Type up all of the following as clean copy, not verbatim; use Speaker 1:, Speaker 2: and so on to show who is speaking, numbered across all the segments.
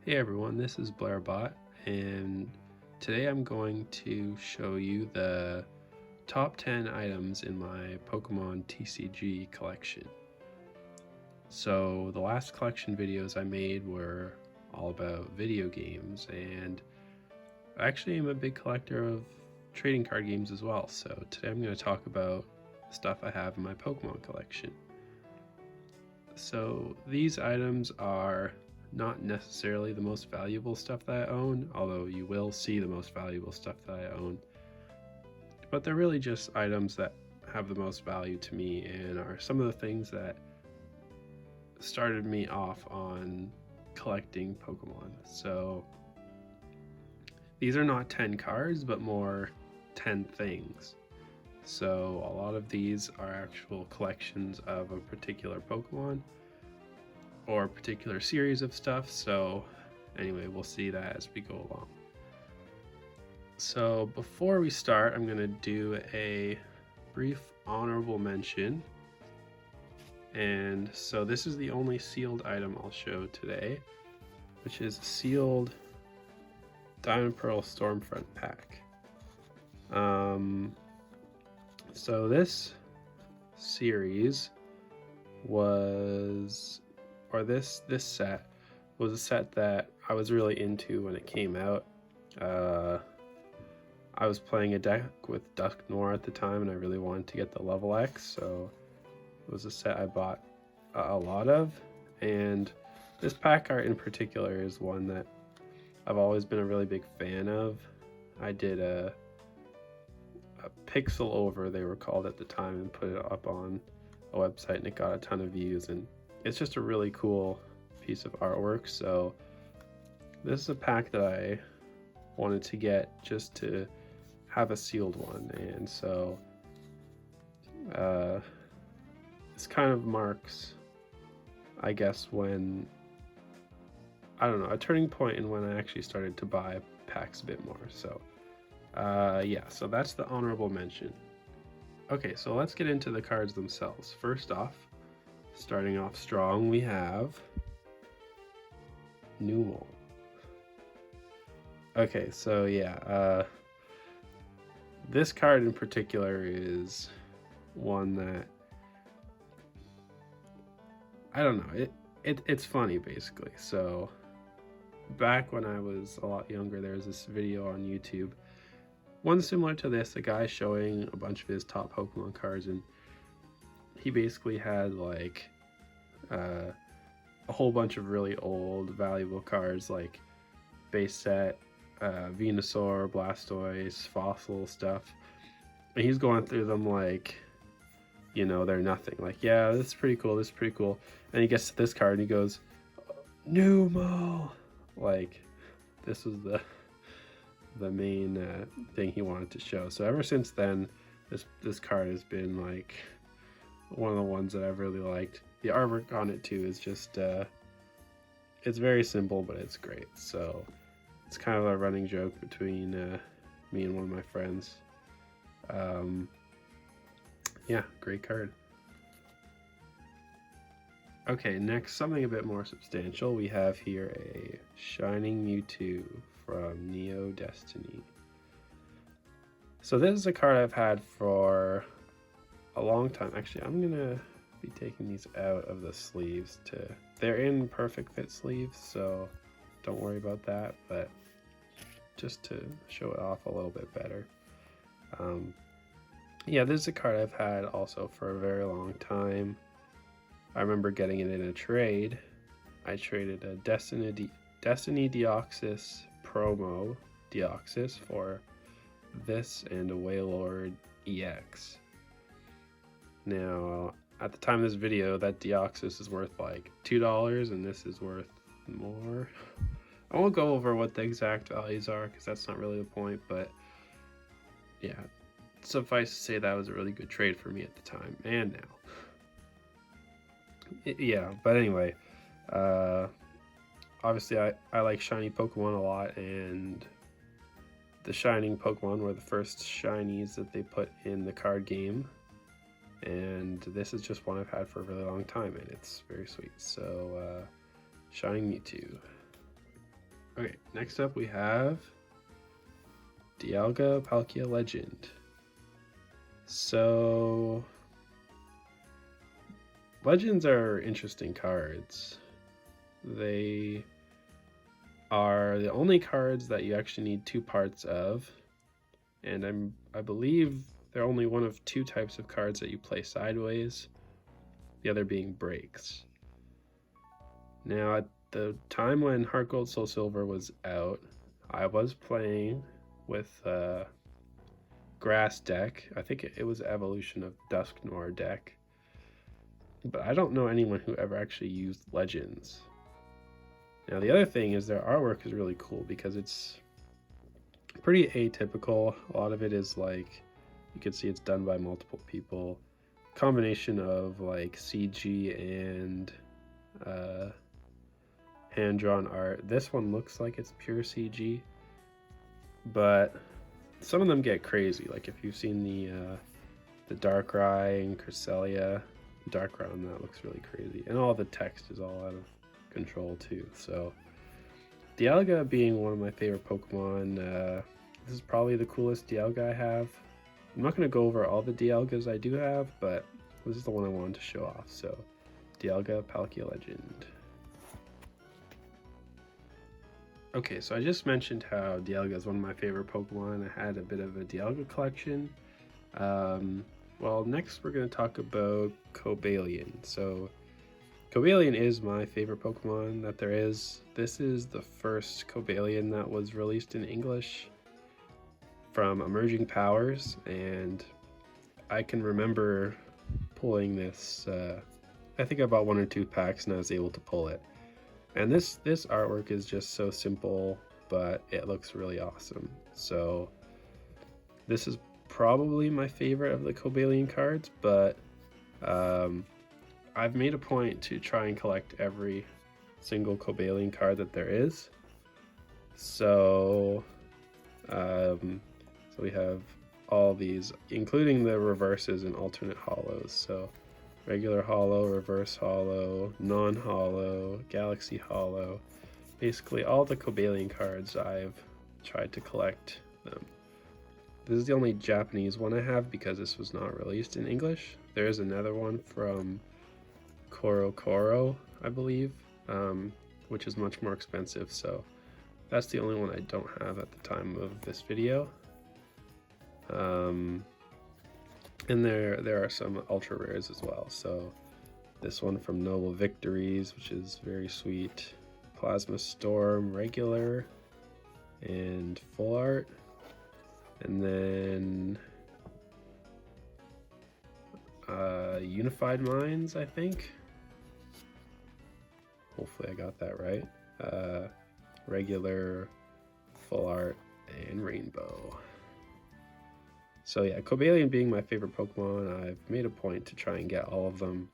Speaker 1: Hey everyone, this is Blairbot, and today I'm going to show you the top 10 items in my Pokemon TCG collection. So the last collection videos I made were all about video games, and actually I'm a big collector of trading card games as well. So today I'm going to talk about the stuff I have in my Pokemon collection. So these items are not necessarily the most valuable stuff that I own, although you will see the most valuable stuff that I own. But they're really just items that have the most value to me and are some of the things that started me off on collecting Pokemon. So these are not 10 cards, but more 10 things. So a lot of these are actual collections of a particular Pokemon or a particular series of stuff. So anyway, we'll see that as we go along. So before we start, I'm going to do a brief honorable mention. And so this is the only sealed item I'll show today, which is a sealed Diamond Pearl Stormfront pack. So this series was, or this set was a set that I was really into when it came out. I was playing a deck with Dusknoir at the time, and I really wanted to get the level X, so it was a set I bought a lot of. And this pack art in particular is one that I've always been a really big fan of. I did a pixel over, they were called at the time, and put it up on a website, and it got a ton of views, and it's just a really cool piece of artwork. So this is a pack that I wanted to get just to have a sealed one, and so this kind of marks, I guess, when, I don't know, a turning point in when I actually started to buy packs a bit more. So yeah, so that's the honorable mention. Okay, so let's get into the cards themselves. First off, starting off strong, we have Numel. Okay, so yeah, this card in particular is one that, I don't know, it's funny basically. So back when I was a lot younger, there was this video on YouTube, one similar to this, a guy showing a bunch of his top Pokemon cards, and he basically had like a whole bunch of really old valuable cards like base set, Venusaur, Blastoise, fossil stuff, and he's going through them like, you know, they're nothing. Like, yeah, this is pretty cool, this is pretty cool. And he gets to this card and he goes, Numel! Like, this was the main thing he wanted to show. So ever since then, this card has been like one of the ones that I've really liked. The artwork on it too is just it's very simple, but it's great. So it's kind of a running joke between me and one of my friends. Yeah, great card. Okay, next, something a bit more substantial. We have here a Shining Mewtwo from Neo Destiny. So this is a card I've had for a long time. Actually, I'm gonna be taking these out of the sleeves they're in perfect fit sleeves, so don't worry about that, but just to show it off a little bit better. Yeah, this is a card I've had also for a very long time. I remember getting it in a trade. I traded a Destiny Deoxys promo Deoxys for this and a Wailord EX. Now, at the time of this video, that Deoxys is worth like $2, and this is worth more. I won't go over what the exact values are because that's not really the point, but yeah, suffice to say that was a really good trade for me at the time and now. Yeah, but anyway, obviously I like shiny Pokemon a lot, and the shining Pokemon were the first shinies that they put in the card game, and this is just one I've had for a really long time, and it's very sweet. So Shining Mewtwo. Okay, next up we have Dialga Palkia Legend. So, Legends are interesting cards. They are the only cards that you actually need two parts of, and I believe they're only one of two types of cards that you play sideways, the other being breaks. Now, at the time when Heart Gold Soul Silver was out, I was playing with grass deck. I think it was evolution of Dusknoir deck, but I don't know anyone who ever actually used Legends. Now the other thing is their artwork is really cool because it's pretty atypical. A lot of it is like, you can see it's done by multiple people, combination of like CG and hand-drawn art. This one looks like it's pure CG, but some of them get crazy. Like if you've seen the Darkrai and Cresselia, Darkrai on that looks really crazy, and all the text is all out of control too. So Dialga being one of my favorite Pokemon, this is probably the coolest Dialga I have. I'm not going to go over all the Dialgas I do have, but this is the one I wanted to show off. So Dialga Palkia Legend. Okay, so I just mentioned how Dialga is one of my favorite Pokemon. I had a bit of a Dialga collection. Well, next we're going to talk about Cobalion. So Cobalion is my favorite Pokemon that there is. This is the first Cobalion that was released in English from Emerging Powers, and I can remember pulling this, I think I bought 1 or 2 packs and I was able to pull it. And this artwork is just so simple, but it looks really awesome. So this is probably my favorite of the Cobalion cards, but I've made a point to try and collect every single Cobalion card that there is. So, so we have all these, including the reverses and alternate hollows. So regular hollow, reverse hollow, non-hollow, galaxy hollow. Basically all the Cobalion cards I've tried to collect them. This is the only Japanese one I have because this was not released in English. There is another one from Koro, I believe, which is much more expensive, so that's the only one I don't have at the time of this video. And there are some ultra rares as well. So this one from Noble Victories, which is very sweet. Plasma Storm regular and full art. And then Unified Minds, I think. Hopefully I got that right. Regular, full art, and rainbow. So yeah, Cobalion being my favorite Pokemon, I've made a point to try and get all of them.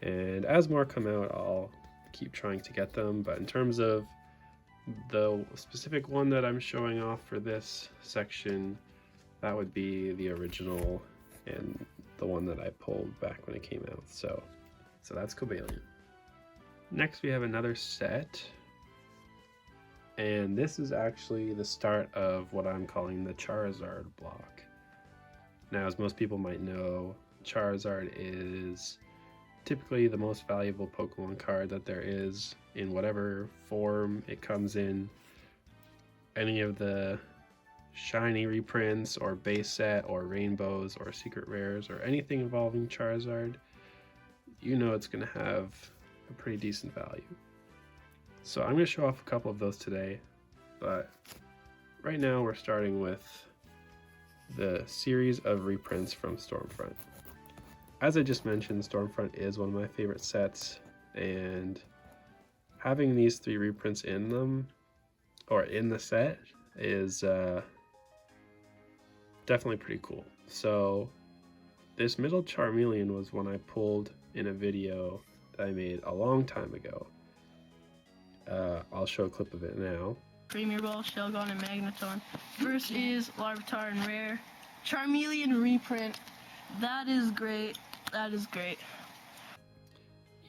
Speaker 1: And as more come out, I'll keep trying to get them. But in terms of the specific one that I'm showing off for this section, that would be the original and the one that I pulled back when it came out. So that's Cobalion. Next we have another set. And this is actually the start of what I'm calling the Charizard block. Now, as most people might know, Charizard is typically the most valuable Pokemon card that there is in whatever form it comes in. Any of the shiny reprints or base set or rainbows or secret rares or anything involving Charizard, you know it's going to have a pretty decent value. So I'm going to show off a couple of those today, but right now we're starting with the series of reprints from Stormfront. As I just mentioned, Stormfront is one of my favorite sets, and having these 3 reprints in them, or in the set, is definitely pretty cool. So this middle Charmeleon was one I pulled in a video that I made a long time ago. I'll show a clip of it now.
Speaker 2: Premier Ball, Shelgon, and Magneton. First is Larvitar and Rare. Charmeleon reprint. That is great. That is great.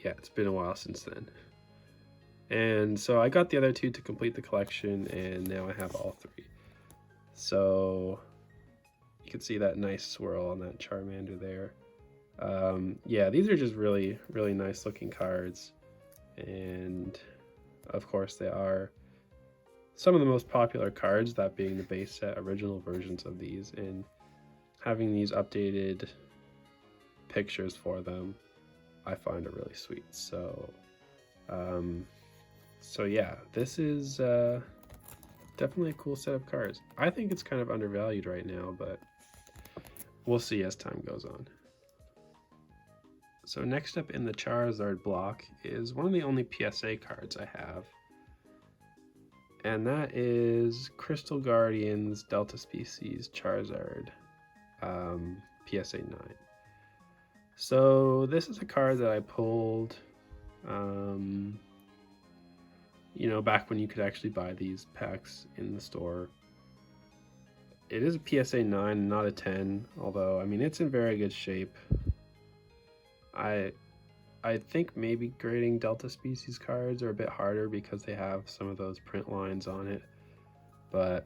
Speaker 1: Yeah, it's been a while since then. And so I got the other 2 to complete the collection, and now I have all 3. So you can see that nice swirl on that Charmander there. Yeah, these are just really, really nice looking cards. And of course they are some of the most popular cards, that being the base set original versions of these, and having these updated pictures for them I find are really sweet. So yeah, this is definitely a cool set of cards. I think it's kind of undervalued right now, but we'll see as time goes on. So next up in the Charizard block is one of the only PSA cards I have, and that is Crystal Guardians Delta Species Charizard PSA 9. So this is a card that I pulled, you know, back when you could actually buy these packs in the store. It is a PSA 9, not a 10, although, I mean, it's in very good shape. I think maybe grading Delta Species cards are a bit harder because they have some of those print lines on it. But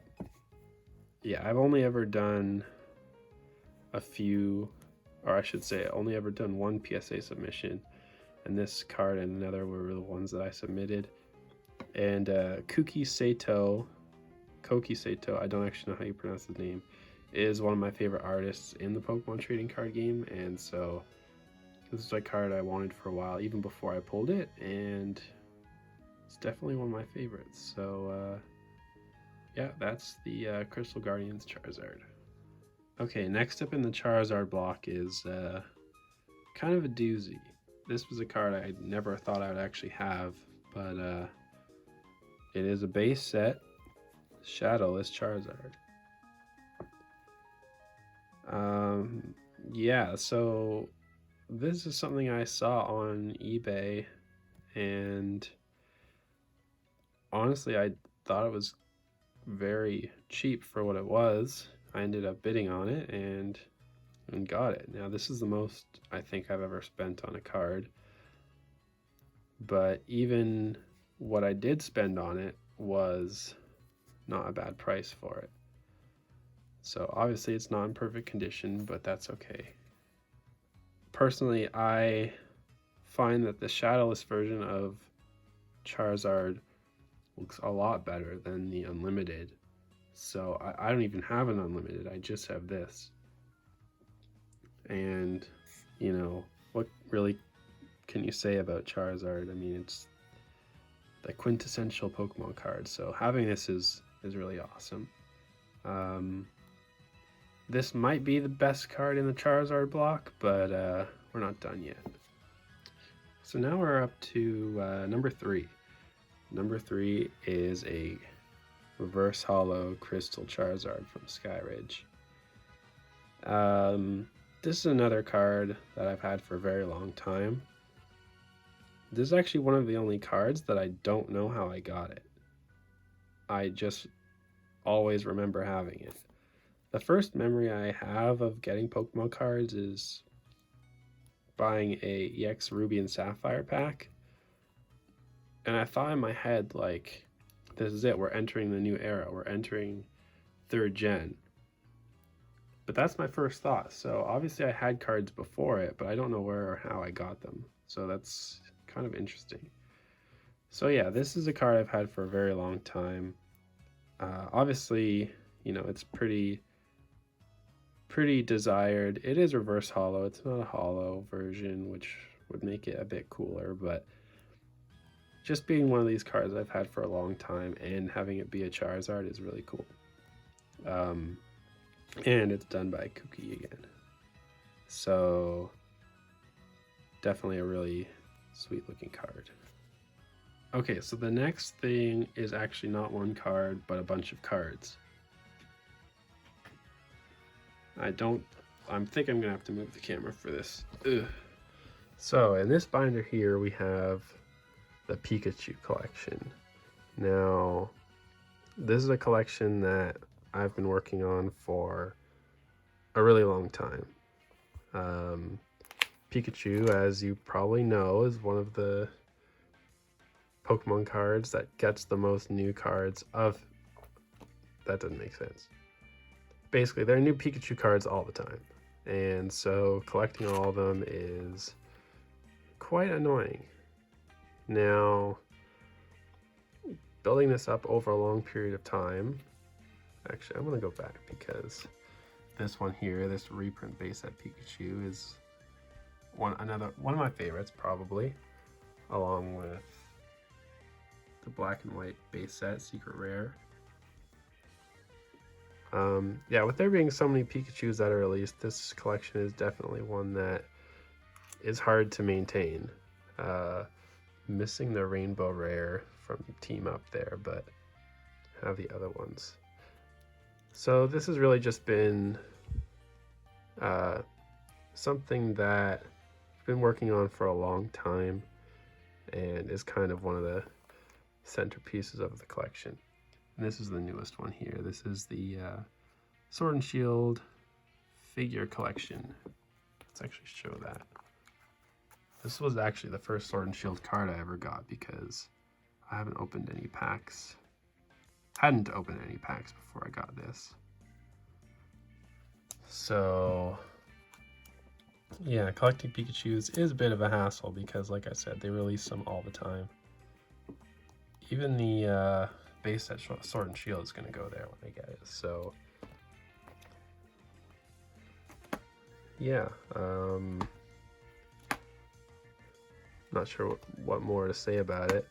Speaker 1: yeah, I've only ever done a few, or I should say, only ever done 1 PSA submission, and this card and another were the ones that I submitted. And Koki Sato, I don't actually know how you pronounce his name, is one of my favorite artists in the Pokemon trading card game, and so this is a card I wanted for a while, even before I pulled it, and it's definitely one of my favorites. So yeah, that's the Crystal Guardians Charizard. Okay, next up in the Charizard block is kind of a doozy. This was a card I never thought I would actually have, but it is a base set Shadowless Charizard. Yeah, so this is something I saw on eBay, and honestly I thought it was very cheap for what it was. I ended up bidding on it and got it. Now this is the most I think I've ever spent on a card, but even what I did spend on it was not a bad price for it. So obviously it's not in perfect condition, but that's okay. Personally, I find that the Shadowless version of Charizard looks a lot better than the Unlimited. So I don't even have an Unlimited, I just have this. And, you know, what really can you say about Charizard? I mean, it's the quintessential Pokemon card, so having this is really awesome. This might be the best card in the Charizard block, but we're not done yet. So now we're up to number 3. Number 3 is a reverse holo crystal Charizard from Skyridge. This is another card that I've had for a very long time. This is actually one of the only cards that I don't know how I got it. I just always remember having it. The first memory I have of getting Pokemon cards is buying a EX Ruby and Sapphire pack. And I thought in my head, like, this is it, we're entering the new era, we're entering 3rd gen. But that's my first thought. So obviously I had cards before it, but I don't know where or how I got them. So that's kind of interesting. So yeah, this is a card I've had for a very long time. Obviously, you know, it's pretty desired. It is reverse holo. It's not a holo version, which would make it a bit cooler, but just being one of these cards I've had for a long time and having it be a Charizard is really cool. And it's done by Koki again. So definitely a really sweet looking card. Okay, so the next thing is actually not one card, but a bunch of cards. I think I'm gonna have to move the camera for this. Ugh. So in this binder here, we have the Pikachu collection. Now, this is a collection that I've been working on for a really long time. Pikachu, as you probably know, is one of the Pokemon cards that gets the most new cards of... That doesn't make sense. Basically, there are new Pikachu cards all the time. And so collecting all of them is quite annoying. Now, building this up over a long period of time... Actually, I'm going to go back because this one here, this reprint base set Pikachu is one of my favorites probably, along with the black and white base set Secret Rare. Yeah, with there being so many Pikachus that are released, this collection is definitely one that is hard to maintain. Missing the Rainbow Rare from Team Up there, but have the other ones. So this has really just been something that I've been working on for a long time and is kind of one of the centerpieces of the collection. And this is the newest one here. This is the Sword and Shield figure collection. Let's actually show that. This was actually the first Sword and Shield card I ever got because I haven't opened any packs. Hadn't opened any packs before I got this. So yeah, collecting Pikachus is a bit of a hassle because, like I said, they release them all the time. Even the base set Sword and Shield is going to go there when I get it. So yeah, not sure what more to say about it.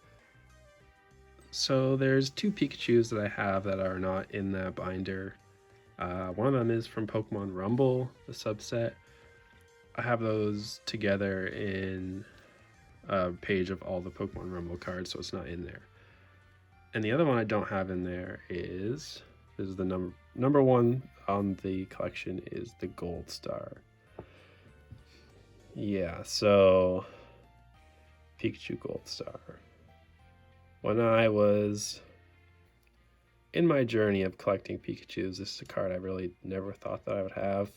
Speaker 1: So there's two Pikachus that I have that are not in that binder. One of them is from Pokemon Rumble, the subset. I have those together in a page of all the Pokemon Rumble cards, so it's not in there. And the other one I don't have in there is the number one on the collection is the Gold Star. Yeah, so Pikachu Gold Star. When I was in my journey of collecting Pikachus, this is a card I really never thought that I would have.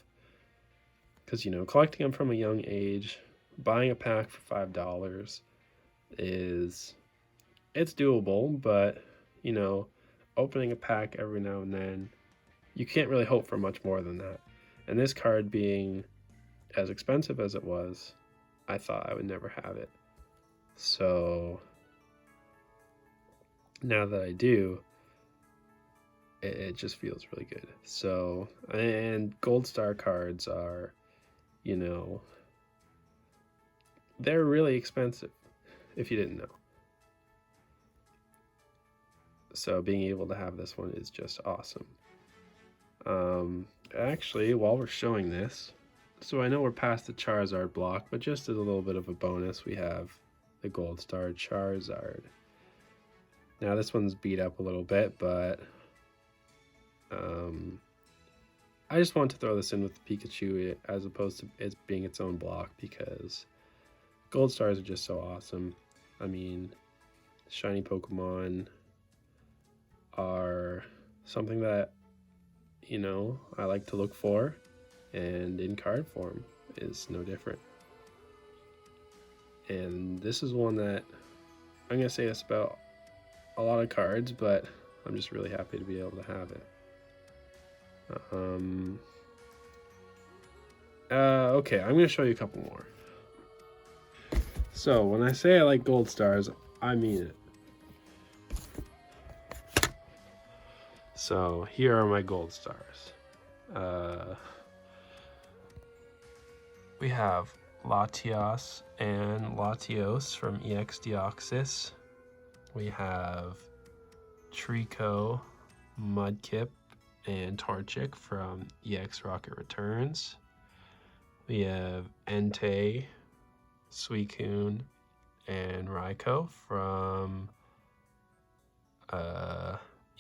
Speaker 1: Because, you know, collecting them from a young age, buying a pack for $5 it's doable, but, you know, opening a pack every now and then, you can't really hope for much more than that. And this card being as expensive as it was, I thought I would never have it. So now that I do, it just feels really good. So, and Gold Star cards are, you know, they're really expensive, if you didn't know. So being able to have this one is just awesome. Actually, while we're showing this, so I know we're past the Charizard block, but just as a little bit of a bonus, we have the Gold Star Charizard. Now this one's beat up a little bit, but I just want to throw this in with the Pikachu as opposed to it being its own block because Gold Stars are just so awesome. I mean, shiny Pokemon are something that, you know, I like to look for, and in card form is no different. And this is one that I'm going to say this about a lot of cards, but I'm just really happy to be able to have it. Okay, I'm going to show you a couple more. So when I say I like Gold Stars, I mean it. So here are my Gold Stars. We have Latios and Latios from EX Deoxys. We have Trico, Mudkip, and Torchic from EX Rocket Returns. We have Entei, Suicune, and Raikou from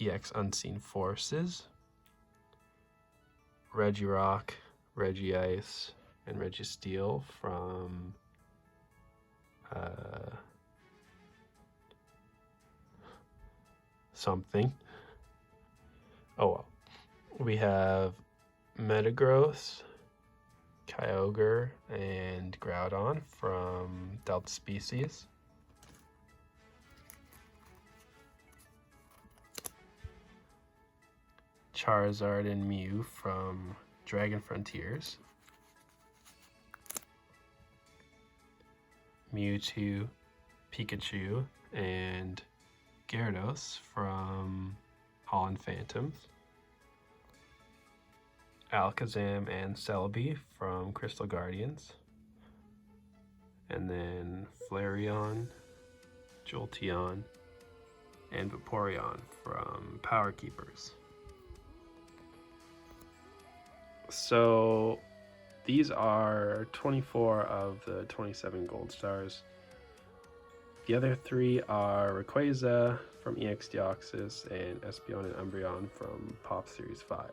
Speaker 1: EX Unseen Forces. Regirock, Regice, and Registeel from something. Oh well. We have Metagross, Kyogre, and Groudon from Delta Species. Charizard and Mew from Dragon Frontiers, Mewtwo, Pikachu, and Gyarados from Holland Phantoms, Alakazam and Celebi from Crystal Guardians, and then Flareon, Jolteon, and Vaporeon from Power Keepers. So these are 24 of the 27 gold stars. The other 3 are Rayquaza from EX Deoxys and Espeon and Umbreon from Pop Series 5.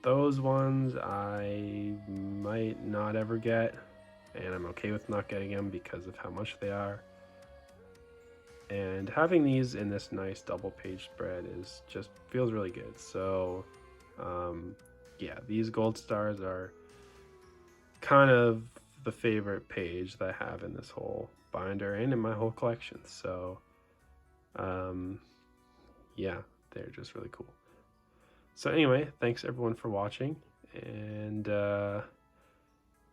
Speaker 1: Those ones I might not ever get, and I'm okay with not getting them because of how much they are. And having these in this nice double page spread is just feels really good. So yeah, these gold stars are kind of the favorite page that I have in this whole binder and in my whole collection. So yeah, they're just really cool. So anyway, thanks everyone for watching, and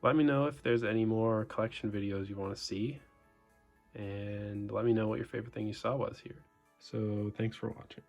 Speaker 1: let me know if there's any more collection videos you want to see, and let me know what your favorite thing you saw was here. So thanks for watching.